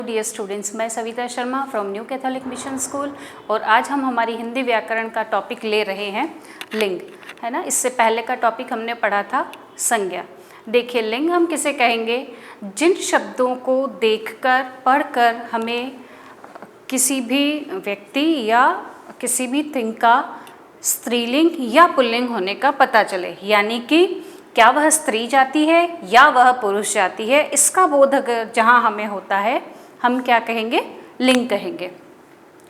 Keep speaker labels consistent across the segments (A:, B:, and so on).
A: Dear students, मैं Savita Sharma from new Catholic mission school और आज हम हमारी हिंदी व्याकरण का टॉपिक ले रहे हैं लिंग, है ना। इससे पहले का टॉपिक हमने पढ़ा था संज्ञा। देखिए, लिंग हम किसे कहेंगे? जिन शब्दों को देखकर पढ़कर हमें किसी भी व्यक्ति या किसी भी थिंग का स्त्रीलिंग या पुल्लिंग होने का पता चले, यानी कि क्या वह स्त्री जाति है या वह पुरुष जाति है, इसका बोध अगर जहाँ हमें होता है हम क्या कहेंगे? लिंग कहेंगे।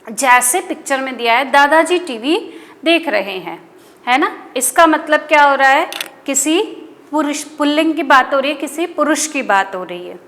A: जैसे पिक्चर में दिया है, दादाजी टीवी देख रहे हैं, है ना। इसका मतलब क्या हो रहा है? किसी पुरुष, पुल्लिंग की बात हो रही है, किसी पुरुष की बात हो रही है।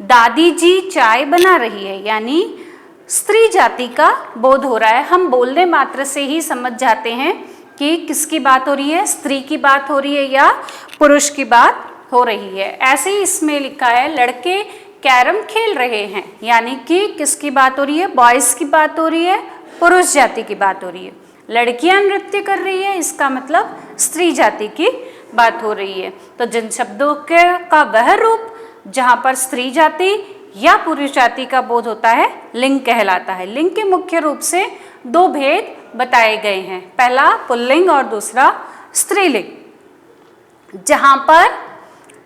A: दादी जी चाय बना रही है, यानी स्त्री जाति का बोध हो रहा है। हम बोलने मात्र से ही समझ जाते हैं कि किसकी बात हो रही है, स्त्री की बात हो रही है या पुरुष की बात हो रही है। ऐसे ही इसमें लिखा है लड़के कैरम खेल रहे हैं, यानी कि किसकी बात हो रही है? बॉयज़ की बात हो रही है, पुरुष जाति की बात हो रही है। लड़कियां नृत्य कर रही है, इसका मतलब स्त्री जाति की बात हो रही है। तो जिन शब्दों का वह रूप जहाँ पर स्त्री जाति या पुरुष जाति का बोध होता है, लिंग कहलाता है। लिंग के मुख्य रूप से दो भेद बताए गए हैं, पहला पुल्लिंग और दूसरा स्त्रीलिंग। जहाँ पर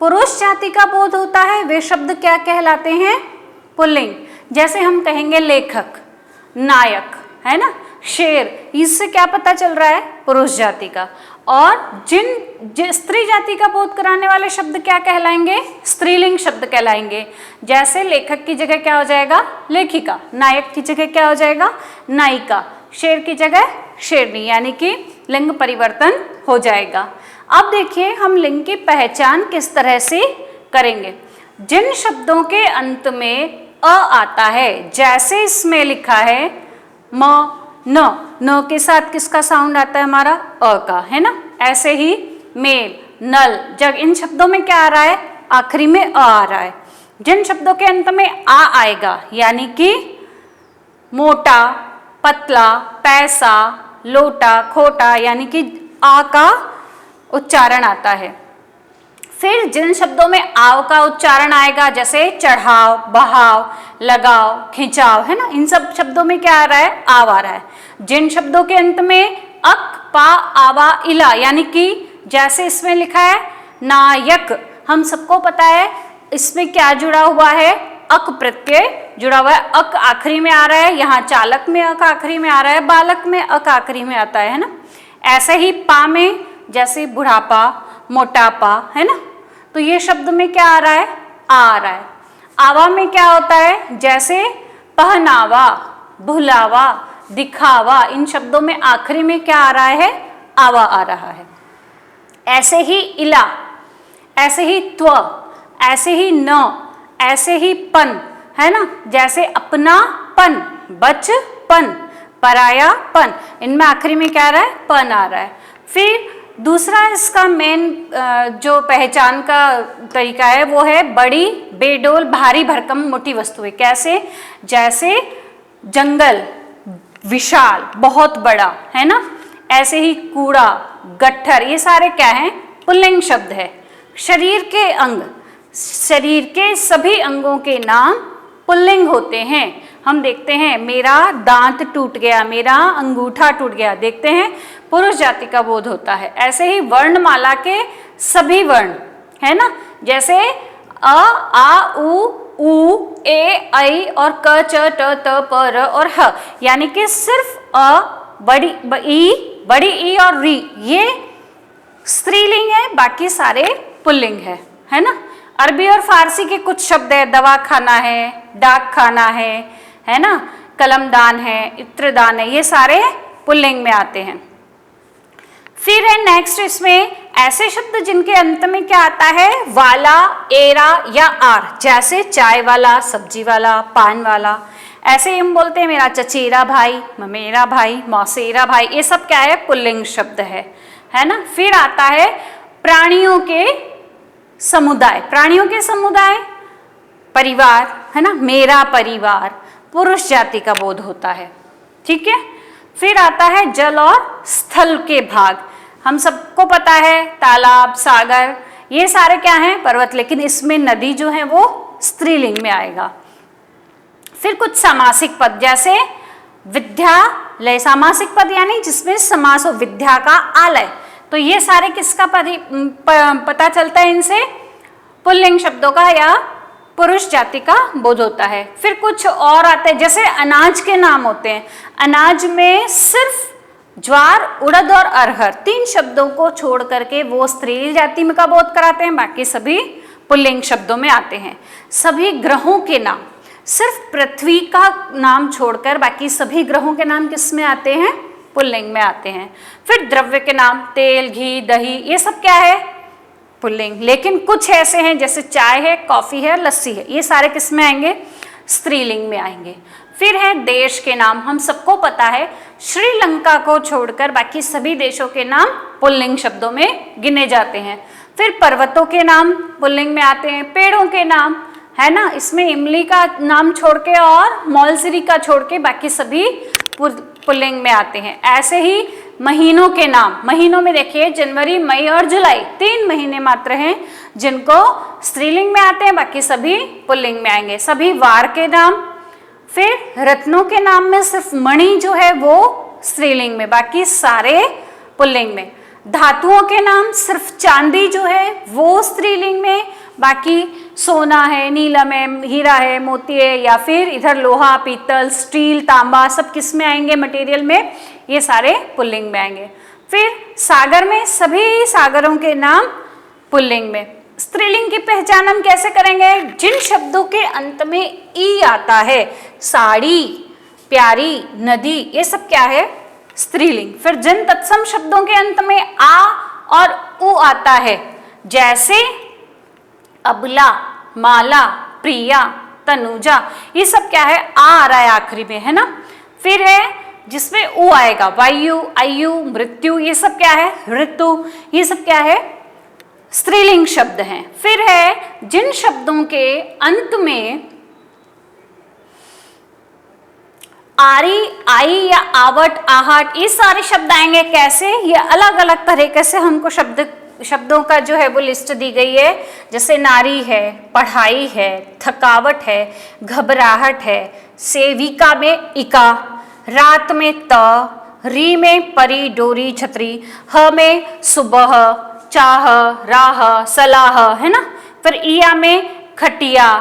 A: पुरुष जाति का बोध होता है वे शब्द क्या कहलाते हैं? पुल्लिंग। जैसे हम कहेंगे लेखक, नायक, है ना, शेर, इससे क्या पता चल रहा है? पुरुष जाति का। और जिन स्त्री जाति का बोध कराने वाले शब्द क्या कहलाएंगे? स्त्रीलिंग शब्द कहलाएंगे। जैसे लेखक की जगह क्या हो जाएगा? लेखिका। नायक की जगह क्या हो जाएगा? नायिका। शेर की जगह शेरनी, यानी कि लिंग परिवर्तन हो जाएगा। अब देखिए, हम लिंग की पहचान किस तरह से करेंगे। जिन शब्दों के अंत में अ आता है, जैसे इसमें लिखा है म, न के साथ किसका साउंड आता है? हमारा अ का, है ना। ऐसे ही मेल, नल, जब इन शब्दों में क्या आ रहा है? आखिरी में अ आ रहा है। जिन शब्दों के अंत में आ आएगा, यानी कि मोटा, पतला, पैसा, लोटा, खोटा, यानी कि आ का उच्चारण आता है। फिर जिन शब्दों में आव का उच्चारण आएगा, जैसे चढ़ाव, बहाव, लगाव, खिंचाव, है ना, इन सब शब्दों में क्या आ रहा है? आव आ रहा है। जिन शब्दों के अंत में अक, पा, आवा, इला, यानी कि जैसे इसमें लिखा है नायक, हम सबको पता है इसमें क्या जुड़ा हुआ है? अक प्रत्यय जुड़ा हुआ है। अक आखिरी में आ रहा है, यहाँ चालक में अक आखिरी में आ रहा है, बालक में अक आखिरी में आता है ना। ऐसे ही पा में जैसे बुढ़ापा, मोटापा, है ना, तो ये शब्द में क्या आ रहा है? आ रहा है। आवा में क्या होता है? जैसे पहनावा, भुलावा, दिखावा, इन शब्दों में आखिरी में क्या आ रहा है? आवा आ रहा है। ऐसे ही इला, ऐसे ही त्व, ऐसे ही न, ऐसे ही पन, है ना, जैसे अपनापन, बचपन, परायापन, इनमें आखिरी में क्या आ रहा है? पन आ रहा है। फिर दूसरा इसका मेन जो पहचान का तरीका है वो है बड़ी, बेडोल, भारी भरकम, मोटी वस्तुएं। कैसे? जैसे जंगल, विशाल, बहुत बड़ा, है ना। ऐसे ही कूड़ा, गट्ठर, ये सारे क्या हैं? पुल्लिंग शब्द है। शरीर के अंग, शरीर के सभी अंगों के नाम पुल्लिंग होते हैं। हम देखते हैं मेरा दांत टूट गया, मेरा अंगूठा टूट गया, देखते हैं पुरुष जाति का बोध होता है। ऐसे ही वर्णमाला के सभी वर्ण, है ना, जैसे अ, आ, उ, ए, ऐ और क, च, ट, त, प, र और ह, यानी कि सिर्फ अ, बड़ी ई और री ये स्त्रीलिंग है, बाकी सारे पुल्लिंग है ना। अरबी और फारसी के कुछ शब्द है, दवा खाना है, डाक खाना है ना, कलमदान है, इत्रदान है, ये सारे पुल्लिंग में आते हैं। फिर है नेक्स्ट इसमें ऐसे शब्द जिनके अंत में क्या आता है? वाला, एरा या आर, जैसे चाय वाला, सब्जी वाला, पान वाला। ऐसे ही हम बोलते हैं मेरा चचेरा भाई, ममेरा भाई, मौसेरा भाई, ये सब क्या है? पुल्लिंग शब्द है ना। फिर आता है प्राणियों के समुदाय, प्राणियों के समुदाय, परिवार, है ना, मेरा परिवार, पुरुष जाति का बोध होता है, ठीक है। फिर आता है जल और स्थल के भाग, हम सबको पता है तालाब, सागर, ये सारे क्या हैं? पर्वत, लेकिन इसमें नदी जो है वो स्त्रीलिंग में आएगा। फिर कुछ समासिक पद, जैसे विद्यालय, समासिक पद यानी जिसमें समास हो, विद्या का आलय, तो ये सारे किसका पता चलता है इनसे, पुल्लिंग शब्दों का या पुरुष जाति का बोध होता है। फिर कुछ और आते हैं, जैसे अनाज के नाम होते हैं, अनाज में सिर्फ ज्वार, उड़द और अरहर 3 शब्दों को छोड़ करके वो स्त्रीलिंग जाति में का बोध कराते हैं, बाकी सभी पुल्लिंग शब्दों में आते हैं। सभी ग्रहों के नाम, सिर्फ पृथ्वी का नाम छोड़कर बाकी सभी ग्रहों के नाम किस में आते हैं, पुल्लिंग में आते हैं। फिर द्रव्य के नाम, तेल, घी, दही, ये सब क्या है, पुल्लिंग। लेकिन कुछ ऐसे हैं जैसे चाय है, कॉफी है, लस्सी है, ये सारे किस में आएंगे, स्त्रीलिंग में आएंगे। फिर है देश के नाम, हम सबको पता है श्रीलंका को छोड़कर बाकी सभी देशों के नाम पुल्लिंग शब्दों में गिने जाते हैं। फिर पर्वतों के नाम पुल्लिंग में आते हैं, पेड़ों के नाम, है ना, इसमें इमली का नाम छोड़ के और मौलसिरी का छोड़ के बाकी सभी पुल्लिंग में आते हैं। ऐसे ही महीनों के नाम, महीनों में देखिए जनवरी, मई और जुलाई 3 महीने मात्र हैं जिनको स्त्रीलिंग में आते हैं, बाकी सभी पुल्लिंग में आएंगे। सभी वार के नाम, फिर रत्नों के नाम में सिर्फ मणि जो है वो स्त्रीलिंग में, बाकी सारे पुल्लिंग में। धातुओं के नाम, सिर्फ चांदी जो है वो स्त्रीलिंग में, बाकी सोना है, नीलम है, हीरा है, मोती है, या फिर इधर लोहा, पीतल, स्टील, तांबा, सब किस में आएंगे, मटेरियल में, ये सारे पुल्लिंग में आएंगे। फिर सागर में सभी सागरों के नाम पुल्लिंग में। स्त्रीलिंग की पहचान हम कैसे करेंगे, जिन शब्दों के अंत में ई आता है, साड़ी, प्यारी, नदी, ये सब क्या है, स्त्रीलिंग। फिर जिन तत्सम शब्दों के अंत में आ और उ आता है, जैसे अबला, माला, प्रिया, तनुजा, ये सब क्या है, आ रहा है आखिरी में, है ना। फिर है जिसमें उ आएगा, वायु, आयु, मृत्यु, ये सब क्या है, ऋतु, ये सब क्या है, स्त्रीलिंग शब्द हैं। फिर है जिन शब्दों के अंत में आरी, आई या आवट, आहट, ये सारे शब्द आएंगे, कैसे, ये अलग अलग तरीके से हमको शब्दों का जो है वो लिस्ट दी गई है। जैसे नारी है, पढ़ाई है, थकावट है, घबराहट है, सेविका में इका, रात में त, री में परी, डोरी, छतरी, ह में सुबह, चाह, राह, सलाह, है ना। फिर इया में खटिया,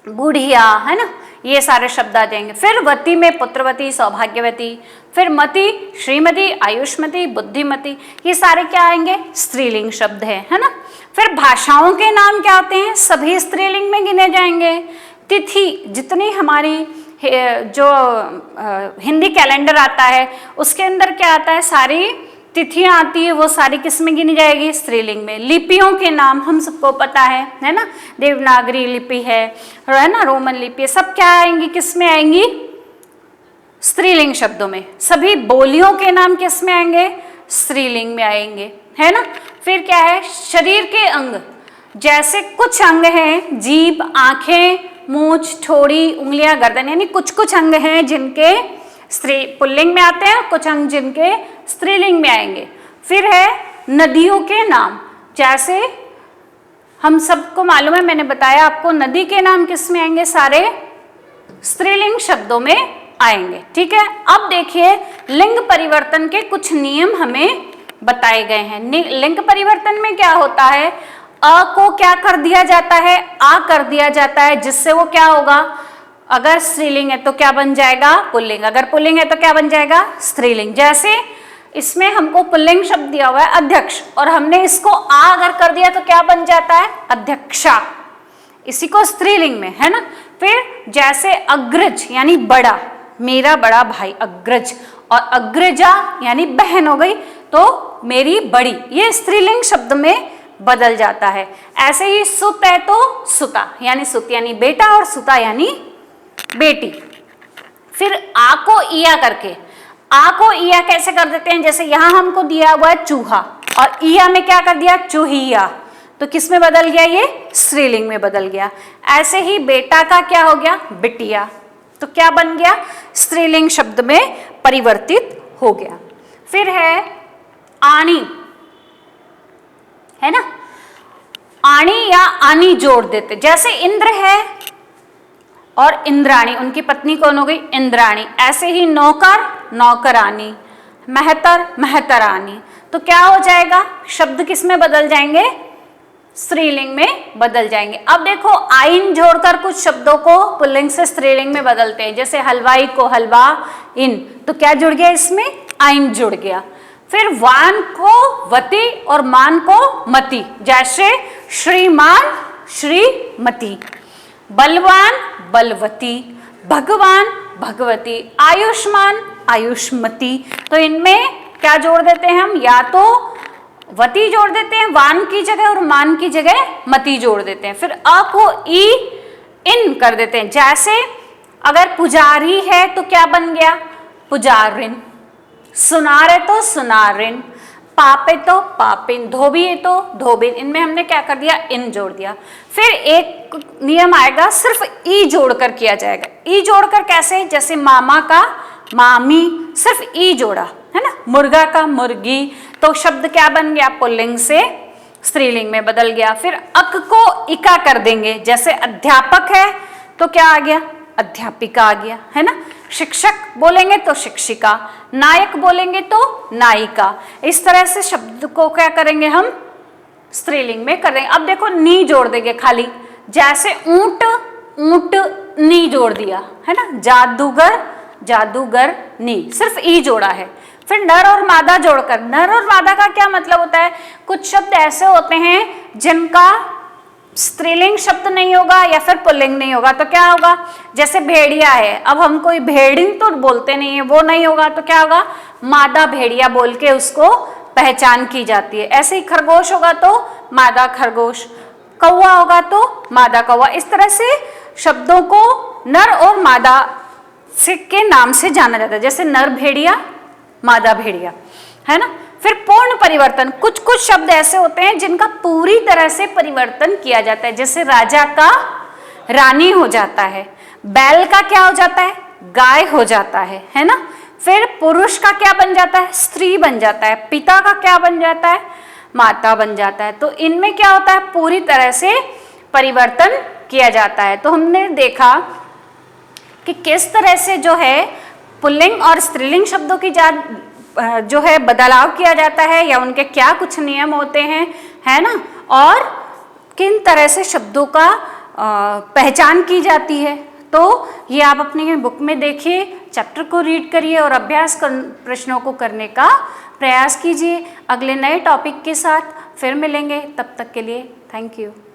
A: बुढ़िया, है ना, ये सारे शब्द आ जाएंगे। फिर वती में पुत्रवती, सौभाग्यवती। फिर मति, श्रीमती, आयुष्मती, बुद्धिमती, ये सारे क्या आएंगे, स्त्रीलिंग शब्द है ना। फिर भाषाओं के नाम क्या होते हैं, सभी स्त्रीलिंग में गिने जाएंगे। तिथि, जितनी हमारी जो हिंदी कैलेंडर आता है उसके अंदर क्या आता है, सारी तिथियां आती है, वो सारी किस में गिनी जाएगी, स्त्रीलिंग में। लिपियों के नाम हम सबको पता है ना, देवनागरी लिपि है ना, रोमन लिपि, सब क्या आएंगी, किस में आएंगी, स्त्रीलिंग शब्दों में। सभी बोलियों के नाम किस में आएंगे, स्त्रीलिंग में आएंगे, है ना। फिर क्या है, शरीर के अंग, जैसे कुछ अंग हैं, जीभ, आंखें, मूंछ, ठोड़ी, उंगलियां, गर्दन, यानी कुछ कुछ अंग हैं जिनके पुल्लिंग में आते हैं, कुछ अंग जिनके स्त्रीलिंग में आएंगे। फिर है नदियों के नाम, जैसे हम सबको मालूम है, मैंने बताया आपको, नदी के नाम किस में आएंगे, सारे स्त्रीलिंग शब्दों में आएंगे, ठीक है। अब देखिए लिंग परिवर्तन के कुछ नियम हमें बताए गए हैं। लिंग परिवर्तन में क्या होता है, अ को क्या कर दिया जाता है, आ कर दिया जाता है, जिससे वो क्या होगा, अगर स्त्रीलिंग है तो क्या बन जाएगा, पुल्लिंग, अगर पुल्लिंग है तो क्या बन जाएगा, स्त्रीलिंग। जैसे इसमें हमको पुल्लिंग शब्द दिया हुआ है अध्यक्ष, और हमने इसको आ अगर कर दिया तो क्या बन जाता है, अध्यक्षा, इसी को स्त्रीलिंग में, है ना। फिर जैसे अग्रज यानी बड़ा, मेरा बड़ा भाई अग्रज, और अग्रजा यानी बहन हो गई, तो मेरी बड़ी, ये स्त्रीलिंग शब्द में बदल जाता है। ऐसे ही सुत है तो सुता, यानी सुत यानी बेटा, और सुता यानी बेटी। फिर आ को इया करके, आ को इया कैसे कर देते हैं, जैसे यहां हमको दिया हुआ है चूहा, और इया में क्या कर दिया, चूहिया, तो किस में बदल गया, ये स्त्रीलिंग में बदल गया। ऐसे ही बेटा का क्या हो गया, बिटिया, तो क्या बन गया, स्त्रीलिंग शब्द में परिवर्तित हो गया। फिर है आनी, है ना, आनी या आनी जोड़ देते, जैसे इंद्र है और इंद्राणी, उनकी पत्नी कौन हो गई? इंद्राणी। ऐसे ही नौकर, नौकरानी, मेहतर, मेहतरानी। तो क्या हो जाएगा? शब्द किस में बदल जाएंगे? स्त्रीलिंग में बदल जाएंगे। अब देखो आइन जोड़कर कुछ शब्दों को पुल्लिंग से स्त्रीलिंग में बदलते हैं, जैसे हलवाई को हलवा इन, तो क्या जुड़ गया इसमें? आइन जुड़ गया। फिर वान को वती और मान को मती, जैसे श्रीमान, श्रीमती, बलवान, बलवती, भगवान, भगवती, आयुष्मान, आयुष्मती। तो इनमें क्या जोड़ देते हैं हम? या तो वती जोड़ देते हैं वान की जगह और मान की जगह मती जोड़ देते हैं। फिर अ को ई इन कर देते हैं, जैसे अगर पुजारी है तो क्या बन गया? पुजारिन, सुनार है तो सुनारिन, पाप है तो पापिन, धोबी है तो धोबिन। इनमें हमने क्या कर दिया? इन जोड़ दिया। फिर एक नियम आएगा, सिर्फ ई जोड़कर किया जाएगा। ई जोड़कर कैसे? जैसे मामा का मामी, सिर्फ ई जोड़ा है ना, मुर्गा का मुर्गी, तो शब्द क्या बन गया? पुल्लिंग से स्त्रीलिंग में बदल गया। फिर अक को इका कर देंगे, जैसे अध्यापक है तो क्या आ गया? अध्यापिका आ गया, है ना। शिक्षक बोलेंगे तो शिक्षिका, नायक बोलेंगे तो नायिका। इस तरह से शब्द को क्या करेंगे हम? स्त्रीलिंग में करेंगे। अब देखो नी जोड़ देंगे खाली, जैसे ऊंट, ऊंट नी जोड़ दिया, है ना। जादूगर, जादूगर नी, सिर्फ ई जोड़ा है। फिर नर और मादा जोड़कर, नर और मादा का क्या मतलब होता है? कुछ शब्द ऐसे होते हैं जिनका स्त्रीलिंग शब्द नहीं होगा या फिर पुल्लिंग नहीं होगा, तो क्या होगा? जैसे भेड़िया है, अब हम कोई भेड़िन तो बोलते नहीं है, वो नहीं होगा तो क्या होगा? मादा भेड़िया बोल के उसको पहचान की जाती है। ऐसे ही खरगोश होगा तो मादा खरगोश, कौवा होगा तो मादा कौवा। इस तरह से शब्दों को नर और मादा से के नाम से जाना जाता है, जैसे नर भेड़िया, मादा भेड़िया, है ना। फिर पूर्ण परिवर्तन, कुछ कुछ शब्द ऐसे होते हैं जिनका पूरी तरह से परिवर्तन किया जाता है, जैसे राजा का रानी हो जाता है, बैल का क्या हो जाता है? गाय हो जाता है ना। फिर पुरुष का क्या बन जाता है? स्त्री बन जाता है। पिता का क्या बन जाता है? माता बन जाता है। तो इनमें क्या होता है? पूरी तरह से परिवर्तन किया जाता है। तो हमने देखा कि किस तरह से जो है पुल्लिंग और स्त्रीलिंग शब्दों की जो है बदलाव किया जाता है, या उनके क्या कुछ नियम होते हैं, है ना, और किन तरह से शब्दों का पहचान की जाती है। तो ये आप अपनी बुक में देखिए, चैप्टर को रीड करिए और अभ्यास प्रश्नों को करने का प्रयास कीजिए। अगले नए टॉपिक के साथ फिर मिलेंगे, तब तक के लिए थैंक यू।